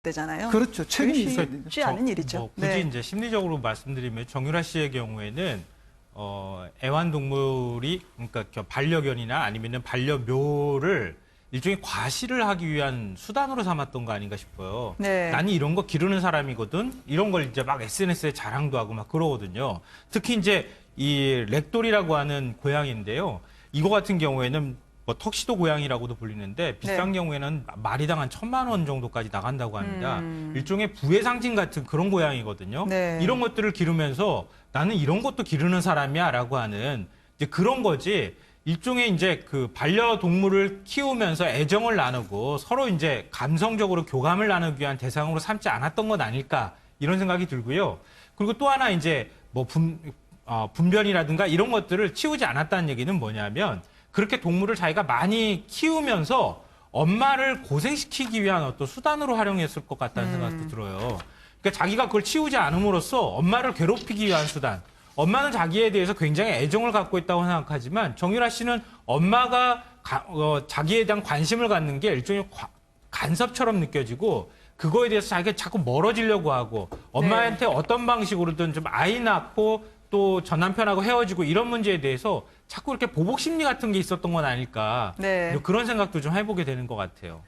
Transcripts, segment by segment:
되잖아요. 그렇죠. 책임이 있어야 되죠. 쉽지 않은 일이죠. 굳이 네. 이제 심리적으로 말씀드리면 정유라 씨의 경우에는 애완동물이 그러니까 반려견이나 아니면은 반려묘를 일종의 과시를 하기 위한 수단으로 삼았던 거 아닌가 싶어요. 네. 나는 이런 거 기르는 사람이거든. 이런 걸 이제 막 SNS에 자랑도 하고 막 그러거든요. 특히 이제 이 렉돌이라고 하는 고양이인데요. 이거 같은 경우에는 뭐 턱시도 고양이라고도 불리는데 비싼 네. 경우에는 마리당 한 1,000만 원 정도까지 나간다고 합니다. 일종의 부의 상징 같은 그런 고양이거든요. 네. 이런 것들을 기르면서 나는 이런 것도 기르는 사람이야라고 하는 이제 그런 거지. 일종의 이제 그 반려동물을 키우면서 애정을 나누고 서로 이제 감성적으로 교감을 나누기 위한 대상으로 삼지 않았던 건 아닐까 이런 생각이 들고요. 그리고 또 하나 이제 뭐 분변이라든가 이런 것들을 치우지 않았다는 얘기는 뭐냐면 그렇게 동물을 자기가 많이 키우면서 엄마를 고생시키기 위한 어떤 수단으로 활용했을 것 같다는 생각도 들어요. 그러니까 자기가 그걸 치우지 않음으로써 엄마를 괴롭히기 위한 수단. 엄마는 자기에 대해서 굉장히 애정을 갖고 있다고 생각하지만 정유라 씨는 엄마가 자기에 대한 관심을 갖는 게 일종의 간섭처럼 느껴지고 그거에 대해서 자기가 자꾸 멀어지려고 하고 엄마한테 어떤 방식으로든 좀 아이 낳고 또 전 남편하고 헤어지고 이런 문제에 대해서 자꾸 이렇게 보복 심리 같은 게 있었던 건 아닐까. 네. 그런 생각도 좀 해보게 되는 것 같아요.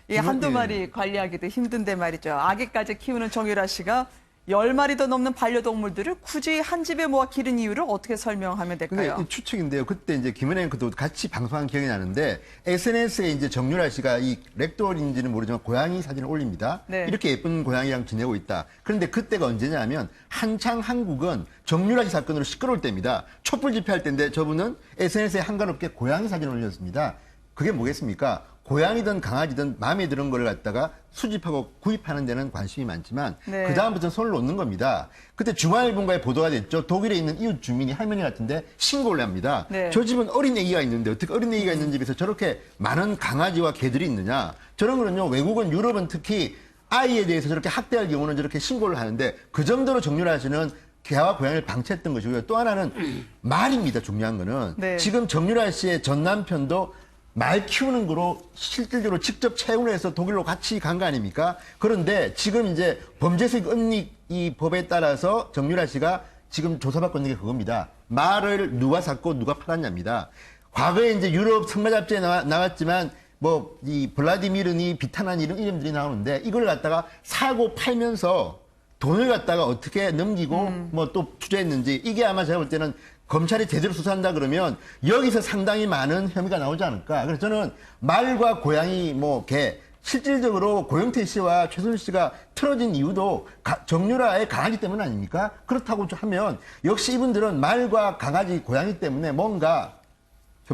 이 한두 마리 관리하기도 힘든데 말이죠. 아기까지 키우는 정유라 씨가 10마리도 넘는 반려동물들을 굳이 한 집에 모아 기른 이유를 어떻게 설명하면 될까요? 근데 추측인데요. 그때 이제 김은혜 그도 같이 방송한 기억이 나는데 SNS에 이제 정유라 씨가 이 렉돌인지는 모르지만 고양이 사진을 올립니다. 네. 이렇게 예쁜 고양이랑 지내고 있다. 그런데 그때가 언제냐면 한창 한국은 정유라 씨 사건으로 시끄러울 때입니다. 촛불 집회할 때인데 저분은 SNS에 한가롭게 고양이 사진을 올렸습니다. 그게 뭐겠습니까? 고양이든 강아지든 마음에 드는 걸 갖다가 수집하고 구입하는 데는 관심이 많지만 네. 그다음부터는 손을 놓는 겁니다. 그때 중앙일보가에 보도가 됐죠. 독일에 있는 이웃 주민이 할머니 같은데 신고를 합니다. 네. 저 집은 어린 애기가 있는데 어떻게 어린 애기가 있는 집에서 저렇게 많은 강아지와 개들이 있느냐. 저런 거는요. 외국은 유럽은 특히 아이에 대해서 저렇게 학대할 경우는 저렇게 신고를 하는데 그 정도로 정유라 씨는 개와 고양이를 방치했던 것이고요. 또 하나는 말입니다. 중요한 거는. 네. 지금 정유라 씨의 전 남편도 말 키우는 거로 실질적으로 직접 채용을 해서 독일로 같이 간 거 아닙니까? 그런데 지금 이제 범죄수익 은닉 이 법에 따라서 정유라 씨가 지금 조사받고 있는 게 그겁니다. 말을 누가 샀고 누가 팔았냐입니다. 과거에 이제 유럽 성마 잡지에 나왔지만 뭐 이 블라디미르니 비타난 이런 이름들이 나오는데 이걸 갖다가 사고 팔면서 돈을 갖다가 어떻게 넘기고 뭐 또 투자했는지 이게 아마 제가 볼 때는 검찰이 제대로 수사한다 그러면 여기서 상당히 많은 혐의가 나오지 않을까. 그래서 저는 말과 고양이 뭐 개 실질적으로 고영태 씨와 최순실 씨가 틀어진 이유도 정유라의 강아지 때문 아닙니까? 그렇다고 하면 역시 이분들은 말과 강아지 고양이 때문에 뭔가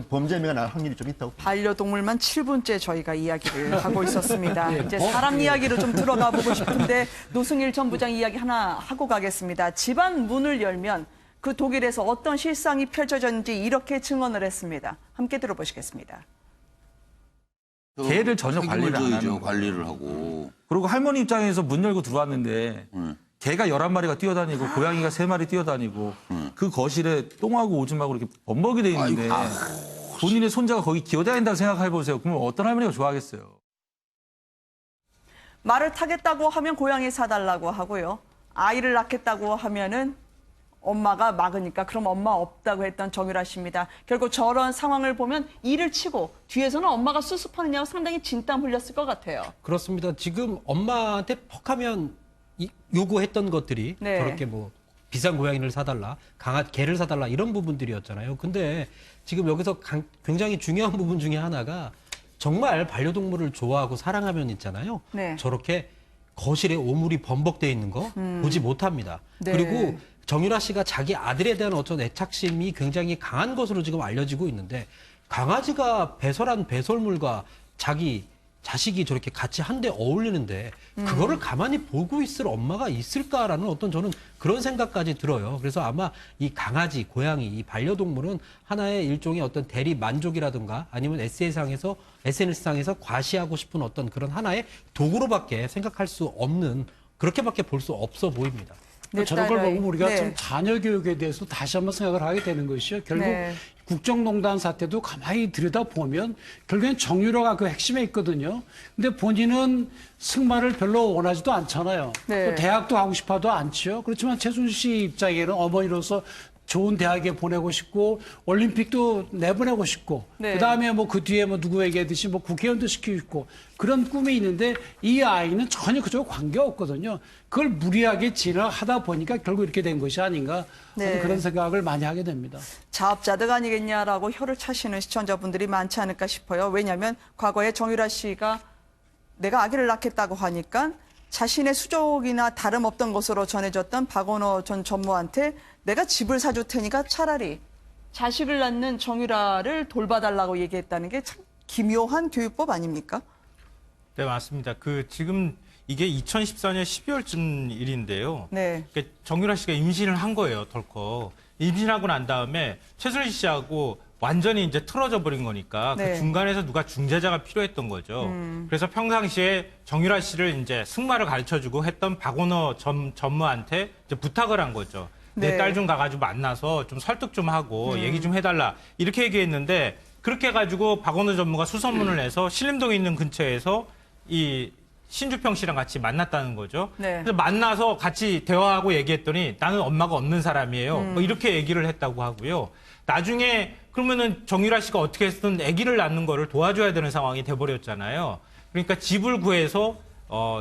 범죄 혐의가 날 확률이 좀 있다고. 반려동물만 7분째 저희가 이야기를 하고 있었습니다. 이제 사람 이야기로 좀 들어가 보고 싶은데 노승일 전 부장 이야기 하나 하고 가겠습니다. 집안 문을 열면 그 독일에서 어떤 실상이 펼쳐졌는지 이렇게 증언을 했습니다. 함께 들어보시겠습니다. 개를 전혀 관리를 안 하는 거예요. 관리를 하고. 그리고 할머니 입장에서 문 열고 들어왔는데 개가 11마리가 뛰어다니고 고양이가 3마리 뛰어다니고 그 거실에 똥하고 오줌하고 이렇게 범벅이 돼 있는데 본인의 손자가 거기 기어다닌다고 생각해보세요. 그러면 어떤 할머니가 좋아하겠어요. 말을 타겠다고 하면 고양이 사달라고 하고요. 아이를 낳겠다고 하면은 엄마가 막으니까 그럼 엄마 없다고 했던 정유라 씨입니다. 결국 저런 상황을 보면 일을 치고 뒤에서는 엄마가 수습하느냐고 상당히 진땀 흘렸을 것 같아요. 그렇습니다. 지금 엄마한테 퍽하면 요구했던 것들이 네. 저렇게 뭐 비싼 고양이를 사달라, 개를 사달라 이런 부분들이었잖아요. 근데 지금 여기서 굉장히 중요한 부분 중에 하나가 정말 반려동물을 좋아하고 사랑하면 있잖아요. 네. 저렇게 거실에 오물이 범벅돼 있는 거 보지 못합니다. 네. 그리고 정유라 씨가 자기 아들에 대한 어떤 애착심이 굉장히 강한 것으로 지금 알려지고 있는데 강아지가 배설한 배설물과 자기 자식이 저렇게 같이 한데 어울리는데 그거를 가만히 보고 있을 엄마가 있을까라는 어떤 저는 그런 생각까지 들어요. 그래서 아마 이 강아지, 고양이, 이 반려동물은 하나의 일종의 어떤 대리 만족이라든가 아니면 SNS상에서 과시하고 싶은 어떤 그런 하나의 도구로밖에 생각할 수 없는 그렇게밖에 볼 수 없어 보입니다. 내 저런 걸 딸의- 보면 우리가 네. 좀 자녀 교육에 대해서 다시 한번 생각을 하게 되는 것이요. 결국 국정농단 사태도 가만히 들여다보면 결국엔 정유라가 그 핵심에 있거든요. 근데 본인은 승마를 별로 원하지도 않잖아요. 네. 또 대학도 가고 싶어도 않지요. 그렇지만 최순실 씨 입장에는 어머니로서 좋은 대학에 보내고 싶고 올림픽도 내보내고 싶고 네. 그다음에 뭐 그 뒤에 뭐 누구 얘기했듯이 뭐 국회의원도 시키고 싶고 그런 꿈이 있는데 이 아이는 전혀 그쪽과 관계없거든요. 그걸 무리하게 진화하다 보니까 결국 이렇게 된 것이 아닌가 네. 그런 생각을 많이 하게 됩니다. 자업자득 아니겠냐라고 혀를 차시는 시청자분들이 많지 않을까 싶어요. 왜냐하면 과거에 정유라 씨가 내가 아기를 낳겠다고 하니까 자신의 수족이나 다름없던 것으로 전해졌던 박원호 전 전무한테 내가 집을 사줄 테니까 차라리 자식을 낳는 정유라를 돌봐달라고 얘기했다는 게 참 기묘한 교육법 아닙니까? 네, 맞습니다. 지금 이게 2014년 12월쯤 일인데요. 네. 그러니까 정유라 씨가 임신을 한 거예요, 덜컥. 임신하고 난 다음에 최순실 씨하고 완전히 이제 틀어져 버린 거니까 네. 그 중간에서 누가 중재자가 필요했던 거죠. 그래서 평상시에 정유라 씨를 이제 승마를 가르쳐주고 했던 박원호 전무한테 이제 부탁을 한 거죠. 네. 내 딸 좀 가가지고 만나서 좀 설득 좀 하고 얘기 좀 해달라 이렇게 얘기했는데 그렇게 해가지고 박원호 전무가 수소문을 내서 신림동에 있는 근처에서 이 신주평 씨랑 같이 만났다는 거죠. 네. 그래서 만나서 같이 대화하고 얘기했더니 나는 엄마가 없는 사람이에요. 뭐 이렇게 얘기를 했다고 하고요. 나중에 그러면은 정유라 씨가 어떻게 해서든 아기를 낳는 거를 도와줘야 되는 상황이 돼버렸잖아요. 그러니까 집을 구해서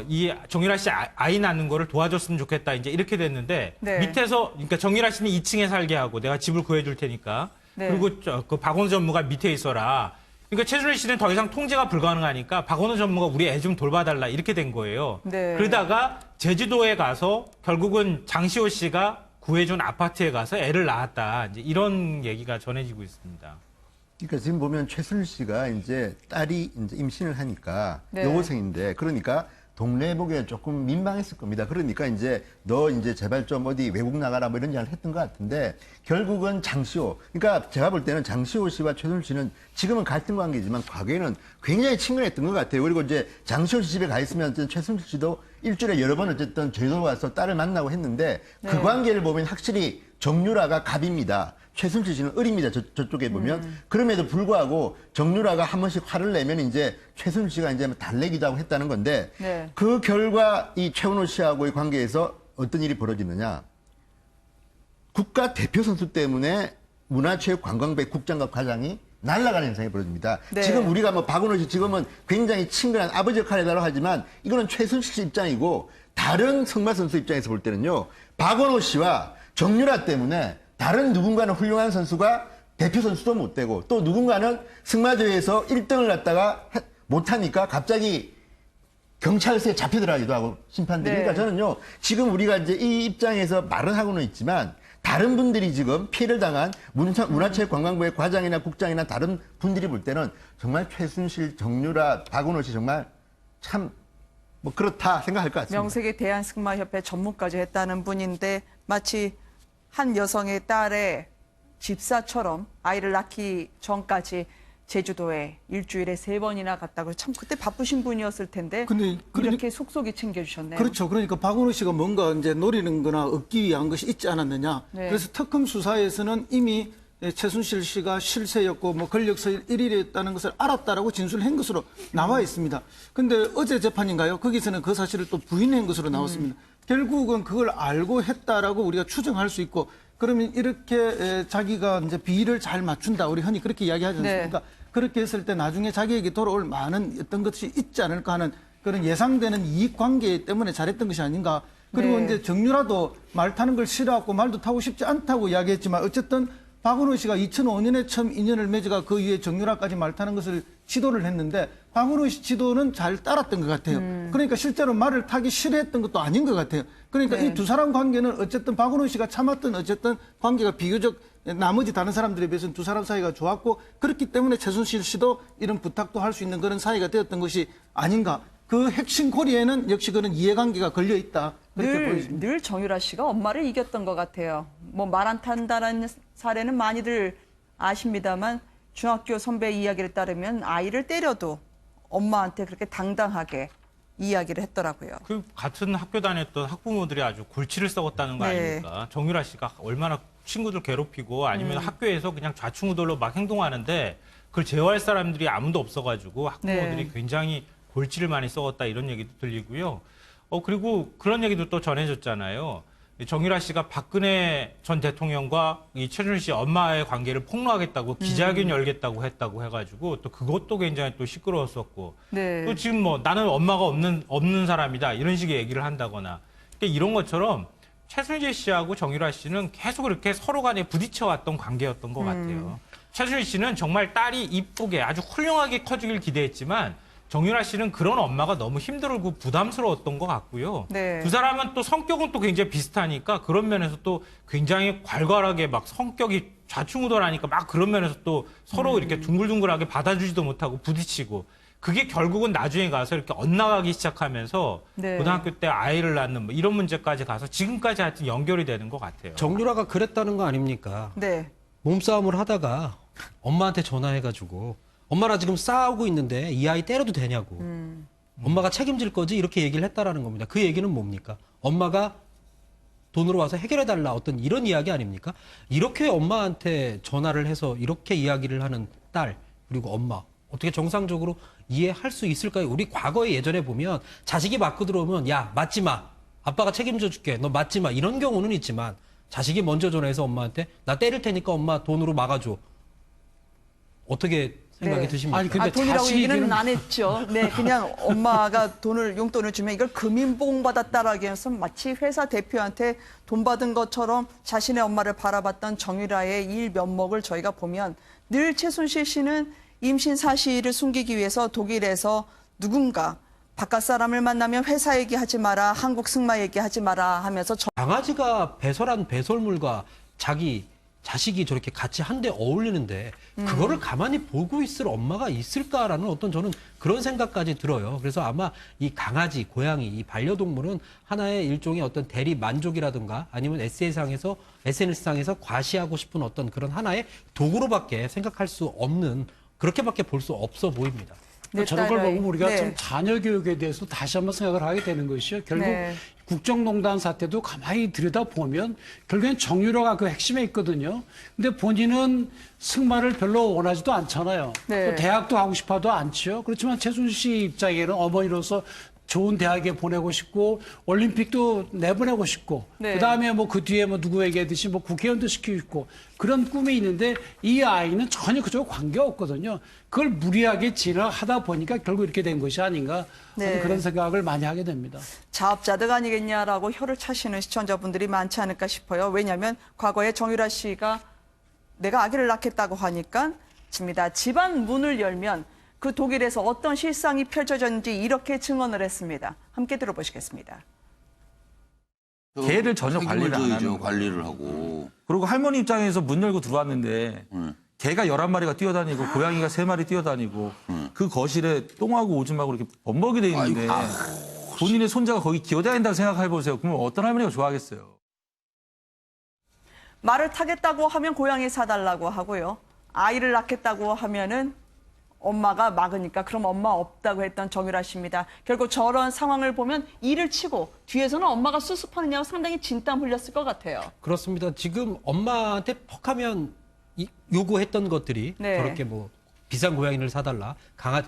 이 정유라 씨 아이 낳는 거를 도와줬으면 좋겠다. 이제 이렇게 됐는데 네. 밑에서 그러니까 정유라 씨는 2층에 살게 하고 내가 집을 구해줄 테니까 네. 그리고 그 박원호 전무가 밑에 있어라. 그러니까 최순실 씨는 더 이상 통제가 불가능하니까 박원호 전무가 우리 애 좀 돌봐달라 이렇게 된 거예요. 네. 그러다가 제주도에 가서 결국은 장시호 씨가 구해준 아파트에 가서 애를 낳았다. 이제 이런 얘기가 전해지고 있습니다. 그러니까 지금 보면 최순실 씨가 이제 딸이 이제 임신을 하니까 네. 여고생인데 그러니까 동네 보기에 조금 민망했을 겁니다. 그러니까 이제 너 이제 제발 좀 어디 외국 나가라 뭐 이런 이야기를 했던 것 같은데 결국은 장시호. 그러니까 제가 볼 때는 장시호 씨와 최순실 씨는 지금은 갈등 관계지만 과거에는 굉장히 친근했던 것 같아요. 그리고 이제 장시호 씨 집에 가 있으면 어쨌든 최순실 씨도 일주일에 여러 번 어쨌든 제주도 와서 딸을 만나고 했는데 그 네. 관계를 보면 확실히 정유라가 갑입니다. 최순실 씨는 을입니다. 저쪽에 보면. 그럼에도 불구하고 정유라가 한 번씩 화를 내면 이제 최순실 씨가 이제 달래기도 하고 했다는 건데 네. 그 결과 이 최원호 씨하고의 관계에서 어떤 일이 벌어지느냐. 국가 대표 선수 때문에 문화체육관광부의 국장과 과장이 날아가는 현상이 벌어집니다. 네. 지금 우리가 뭐 박원호 씨 지금은 굉장히 친근한 아버지 역할을 하라고 하지만 이거는 최순실 씨 입장이고 다른 승마 선수 입장에서 볼 때는요. 박원호 씨와 정유라 때문에 다른 누군가는 훌륭한 선수가 대표 선수도 못 되고 또 누군가는 승마대회에서 1등을 갖다가 못하니까 갑자기 경찰서에 잡혀들어가기도 하고 심판들이. 네. 그러니까 저는요 지금 우리가 이제 이 입장에서 말은 하고는 있지만 다른 분들이 지금 피해를 당한 문화체육관광부의 과장이나 국장이나 다른 분들이 볼 때는 정말 최순실, 정유라, 박원호 씨 정말 참 뭐 그렇다 생각할 것 같습니다. 명색의 대한승마협회 전무까지 했다는 분인데 마치 한 여성의 딸의 집사처럼 아이를 낳기 전까지 제주도에 일주일에 3번이나 갔다고 참 그때 바쁘신 분이었을 텐데 근데 이렇게 속속이 챙겨주셨네요. 그렇죠. 그러니까 박원호 씨가 뭔가 이제 노리는 거나 얻기 위한 것이 있지 않았느냐. 네. 그래서 특검 수사에서는 이미 최순실 씨가 실세였고 뭐 권력서열 1위였다는 것을 알았다라고 진술한 것으로 나와 있습니다. 근데 어제 재판인가요? 거기서는 그 사실을 또 부인한 것으로 나왔습니다. 결국은 그걸 알고 했다라고 우리가 추정할 수 있고 그러면 이렇게 자기가 이제 비위를 잘 맞춘다. 우리 흔히 그렇게 이야기하지 않습니까? 네. 그렇게 했을 때 나중에 자기에게 돌아올 많은 어떤 것이 있지 않을까 하는 그런 예상되는 이익 관계 때문에 잘했던 것이 아닌가. 그리고 네. 이제 정유라도 말 타는 걸 싫어하고 말도 타고 싶지 않다고 이야기했지만 어쨌든 박원호 씨가 2005년에 처음 인연을 맺어가 그 이후에 정유라까지 말 타는 것을 지도를 했는데 박원호 씨 지도는 잘 따랐던 것 같아요. 그러니까 실제로 말을 타기 싫어했던 것도 아닌 것 같아요. 그러니까 네. 이 두 사람 관계는 어쨌든 박원호 씨가 참았던 어쨌든 관계가 비교적 나머지 다른 사람들에 비해서는 두 사람 사이가 좋았고 그렇기 때문에 최순실 씨도 이런 부탁도 할 수 있는 그런 사이가 되었던 것이 아닌가. 그 핵심 고리에는 역시 그런 이해관계가 걸려 있다. 그렇게 보여집니다. 늘 정유라 씨가 엄마를 이겼던 것 같아요. 뭐 말 안 탄다는 사례는 많이들 아십니다만 중학교 선배 이야기를 따르면 아이를 때려도 엄마한테 그렇게 당당하게 이야기를 했더라고요. 그 같은 학교 다녔던 학부모들이 아주 골치를 썩었다는 거 네. 아닙니까? 정유라 씨가 얼마나 친구들 괴롭히고 아니면 학교에서 그냥 좌충우돌로 막 행동하는데 그걸 제어할 사람들이 아무도 없어가지고 학부모들이 네. 굉장히 골치를 많이 썩었다 이런 얘기도 들리고요. 그리고 그런 얘기도 또 전해졌잖아요. 정유라 씨가 박근혜 전 대통령과 이 최순실 씨 엄마의 관계를 폭로하겠다고 기자회견 열겠다고 했다고 해가지고 또 그것도 굉장히 또 시끄러웠었고 네. 또 지금 뭐 나는 엄마가 없는 사람이다 이런 식의 얘기를 한다거나 그러니까 이런 것처럼 최순실 씨하고 정유라 씨는 계속 이렇게 서로 간에 부딪혀왔던 관계였던 것 같아요. 최순실 씨는 정말 딸이 이쁘게 아주 훌륭하게 커지길 기대했지만 정유라 씨는 그런 엄마가 너무 힘들고 부담스러웠던 것 같고요. 네. 두 사람은 또 성격은 또 굉장히 비슷하니까 그런 면에서 또 굉장히 괄괄하게 막 성격이 좌충우돌하니까 막 그런 면에서 또 서로 이렇게 둥글둥글하게 받아주지도 못하고 부딪히고 그게 결국은 나중에 가서 이렇게 엇나가기 시작하면서 네. 고등학교 때 아이를 낳는 뭐 이런 문제까지 가서 지금까지 하여튼 연결이 되는 것 같아요. 정유라가 그랬다는 거 아닙니까? 네. 몸싸움을 하다가 엄마한테 전화해가지고 엄마랑 지금 싸우고 있는데 이 아이 때려도 되냐고. 엄마가 책임질 거지 이렇게 얘기를 했다라는 겁니다. 그 얘기는 뭡니까? 엄마가 돈으로 와서 해결해달라 어떤 이런 이야기 아닙니까? 이렇게 엄마한테 전화를 해서 이렇게 이야기를 하는 딸 그리고 엄마 어떻게 정상적으로 이해할 수 있을까요? 우리 과거에 예전에 보면 자식이 맞고 들어오면 야 맞지 마. 아빠가 책임져 줄게. 너 맞지 마. 이런 경우는 있지만 자식이 먼저 전화해서 엄마한테 나 때릴 테니까 엄마 돈으로 막아줘. 어떻게 생각이 네. 드십니까? 아니, 근데 돈이라고 자식이 얘기는 그럼- 안 했죠. 네, 그냥 엄마가 용돈을 주면 이걸 금인봉 받았다라고 해서 마치 회사 대표한테 돈 받은 것처럼 자신의 엄마를 바라봤던 정유라의 일 면목을 저희가 보면 늘 최순실 씨는 임신 사실을 숨기기 위해서 독일에서 누군가 바깥 사람을 만나면 회사 얘기하지 마라, 한국 승마 얘기하지 마라 하면서 강아지가 배설한 배설물과 자기 자식이 저렇게 같이 한데 어울리는데 그거를 가만히 보고 있을 엄마가 있을까라는 어떤 저는 그런 생각까지 들어요. 그래서 아마 이 강아지, 고양이, 이 반려동물은 하나의 일종의 어떤 대리 만족이라든가 아니면 SNS상에서 과시하고 싶은 어떤 그런 하나의 도구로밖에 생각할 수 없는 그렇게밖에 볼 수 없어 보입니다. 저런 걸 보면 우리가 네. 좀 자녀 교육에 대해서 다시 한번 생각을 하게 되는 것이요. 결국 네. 국정농단 사태도 가만히 들여다보면 결국엔 정유라가 그 핵심에 있거든요. 근데 본인은 승마를 별로 원하지도 않잖아요. 네. 또 대학도 가고 싶어도 않지요. 그렇지만 최순실 씨 입장에는 어머니로서 좋은 대학에 보내고 싶고 올림픽도 내보내고 싶고 네. 그다음에 뭐 그 뒤에 뭐 누구 얘기했듯이 뭐 국회의원도 시키고 싶고 그런 꿈이 있는데 이 아이는 전혀 그쪽과 관계가 없거든요. 그걸 무리하게 진화하다 보니까 결국 이렇게 된 것이 아닌가 네. 저는 그런 생각을 많이 하게 됩니다. 자업자득 아니겠냐라고 혀를 차시는 시청자분들이 많지 않을까 싶어요. 왜냐하면 과거에 정유라 씨가 내가 아기를 낳겠다고 하니까 집니다. 집안 문을 열면 그 독일에서 어떤 실상이 펼쳐졌는지 이렇게 증언을 했습니다. 함께 들어보시겠습니다. 개를 전혀 관리를 안 하는 거예요. 관리를 하고. 그리고 할머니 입장에서 문 열고 들어왔는데 개가 11마리가 뛰어다니고 고양이가 3마리 뛰어다니고 그 거실에 똥하고 오줌하고 이렇게 범벅이 돼 있는데 본인의 손자가 거기 기어다닌다고 생각해보세요. 그러면 어떤 할머니가 좋아하겠어요. 말을 타겠다고 하면 고양이 사달라고 하고요. 아이를 낳겠다고 하면은 엄마가 막으니까 그럼 엄마 없다고 했던 정유라 씨입니다. 결국 저런 상황을 보면 일을 치고 뒤에서는 엄마가 수습하느냐고 상당히 진땀 흘렸을 것 같아요. 그렇습니다. 지금 엄마한테 퍽하면 요구했던 것들이 네. 저렇게 뭐 비싼 고양이를 사달라,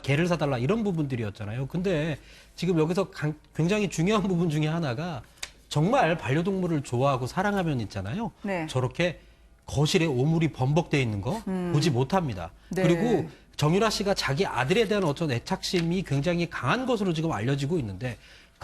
개를 사달라 이런 부분들이었잖아요. 근데 지금 여기서 굉장히 중요한 부분 중에 하나가 정말 반려동물을 좋아하고 사랑하면 있잖아요. 네. 저렇게 거실에 오물이 범벅돼 있는 거 보지 못합니다. 네. 그리고 정유라 씨가 자기 아들에 대한 어떤 애착심이 굉장히 강한 것으로 지금 알려지고 있는데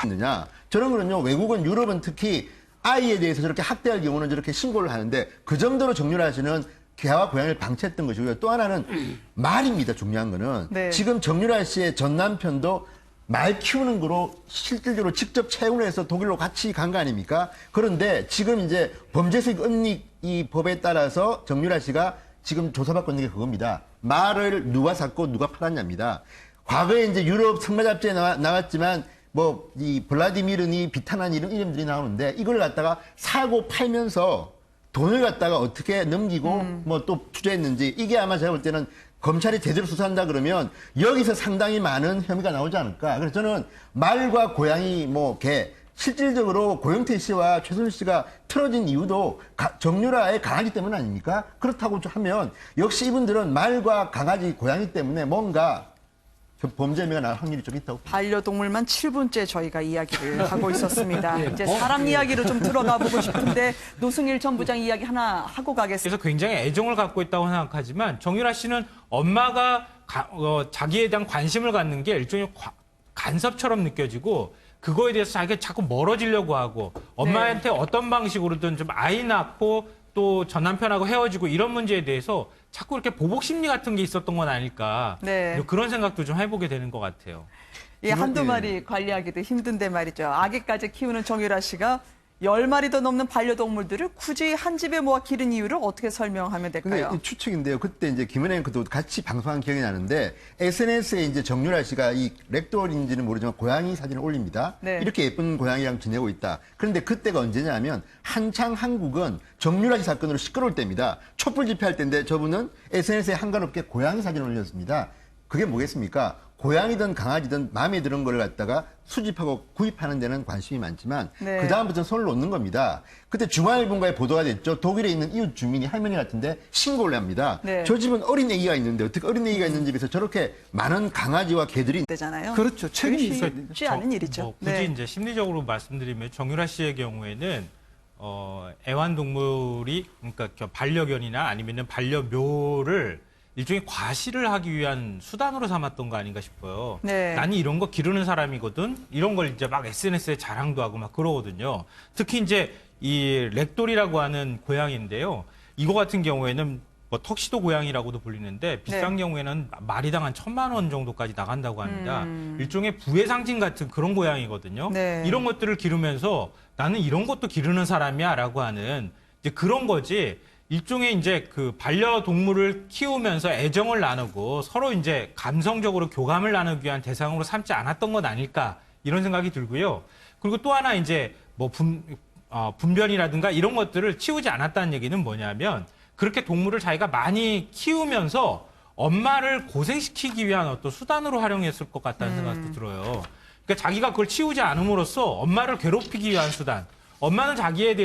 느냐 저런 거는요 외국은 유럽은 특히 아이에 대해서 저렇게 학대할 경우는 저렇게 신고를 하는데 그 정도로 정유라 씨는 개와 고양이를 방치했던 것이고요. 또 하나는 말입니다. 중요한 거는 네. 지금 정유라 씨의 전 남편도 말 키우는 거로 실질적으로 직접 채용을 해서 독일로 같이 간 거 아닙니까? 그런데 지금 이제 범죄수익 은닉 이 법에 따라서 정유라 씨가 지금 조사받고 있는 게 그겁니다. 말을 누가 샀고 누가 팔았냐입니다. 과거에 이제 유럽 승마 잡지에 나왔지만 뭐 이 블라디미르니 비타난 이런 이름들이 나오는데 이걸 갖다가 사고 팔면서 돈을 갖다가 어떻게 넘기고 뭐 또 투자했는지 이게 아마 제가 볼 때는 검찰이 제대로 수사한다 그러면 여기서 상당히 많은 혐의가 나오지 않을까. 그래서 저는 말과 고양이, 뭐 개, 실질적으로 고영태 씨와 최순실 씨가 틀어진 이유도 정유라의 강아지 때문 아닙니까? 그렇다고 하면 역시 이분들은 말과 강아지, 고양이 때문에 뭔가 범죄 혐의가 날 확률이 좀 있다고. 반려동물만 7분째 저희가 이야기를 하고 있었습니다. 이제 사람 이야기로 좀 들어가 보고 싶은데 노승일 전 부장 이야기 하나 하고 가겠습니다. 그래서 굉장히 애정을 갖고 있다고 생각하지만 정유라 씨는 엄마가 자기에 대한 관심을 갖는 게 일종의 간섭처럼 느껴지고 그거에 대해서 자기가 자꾸 멀어지려고 하고 엄마한테 어떤 방식으로든 좀 아이 낳고 또 전 남편하고 헤어지고 이런 문제에 대해서 자꾸 이렇게 보복 심리 같은 게 있었던 건 아닐까. 네. 그런 생각도 좀 해보게 되는 것 같아요. 예, 한두 마리 관리하기도 힘든데 말이죠. 아기까지 키우는 정유라 씨가 10마리도 넘는 반려동물들을 굳이 한 집에 모아 기른 이유를 어떻게 설명하면 근데 될까요? 추측인데요. 그때 이제 김은혜 그도 같이 방송한 기억이 나는데 SNS에 이제 정유라 씨가 이 렉돌인지는 모르지만 고양이 사진을 올립니다. 네. 이렇게 예쁜 고양이랑 지내고 있다. 그런데 그때가 언제냐면 한창 한국은 정유라 씨 사건으로 시끄러울 때입니다. 촛불 집회할 때인데 저분은 SNS에 한가롭게 고양이 사진을 올렸습니다. 그게 뭐겠습니까? 고양이든 강아지든 마음에 드는 걸 갖다가 수집하고 구입하는 데는 관심이 많지만 네. 그다음부터는 손을 놓는 겁니다. 그때 중앙일보가에 보도가 됐죠. 독일에 있는 이웃 주민이 할머니 같은데 신고를 합니다. 네. 저 집은 어린 애기가 있는데 어떻게 어린 애기가 있는 집에서 저렇게 많은 강아지와 개들이 되잖아요. 그렇죠. 책임이 있어야 그게 됩니다. 쉽지 않은 일이죠. 굳이 네. 이제 심리적으로 말씀드리면 정유라 씨의 경우에는 애완동물이 그러니까 반려견이나 아니면은 반려묘를 일종의 과시를 하기 위한 수단으로 삼았던 거 아닌가 싶어요. 네. 나는 이런 거 기르는 사람이거든. 이런 걸 이제 막 SNS에 자랑도 하고 막 그러거든요. 특히 이제 이 렉돌이라고 하는 고양이인데요. 이거 같은 경우에는 뭐 턱시도 고양이라고도 불리는데 비싼 경우에는 마리당 한 1,000만 원 정도까지 나간다고 합니다. 일종의 부의 상징 같은 그런 고양이거든요. 네. 이런 것들을 기르면서 나는 이런 것도 기르는 사람이야라고 하는 이제 그런 거지. 일종의 이제 그 반려동물을 키우면서 애정을 나누고 서로 이제 감성적으로 교감을 나누기 위한 대상으로 삼지 않았던 건 아닐까 이런 생각이 들고요. 그리고 또 하나 이제 뭐 분변이라든가 이런 것들을 치우지 않았다는 얘기는 뭐냐면 그렇게 동물을 자기가 많이 키우면서 엄마를 고생시키기 위한 어떤 수단으로 활용했을 것 같다는 생각도 들어요. 그러니까 자기가 그걸 치우지 않음으로써 엄마를 괴롭히기 위한 수단. 엄마는 자기에 대해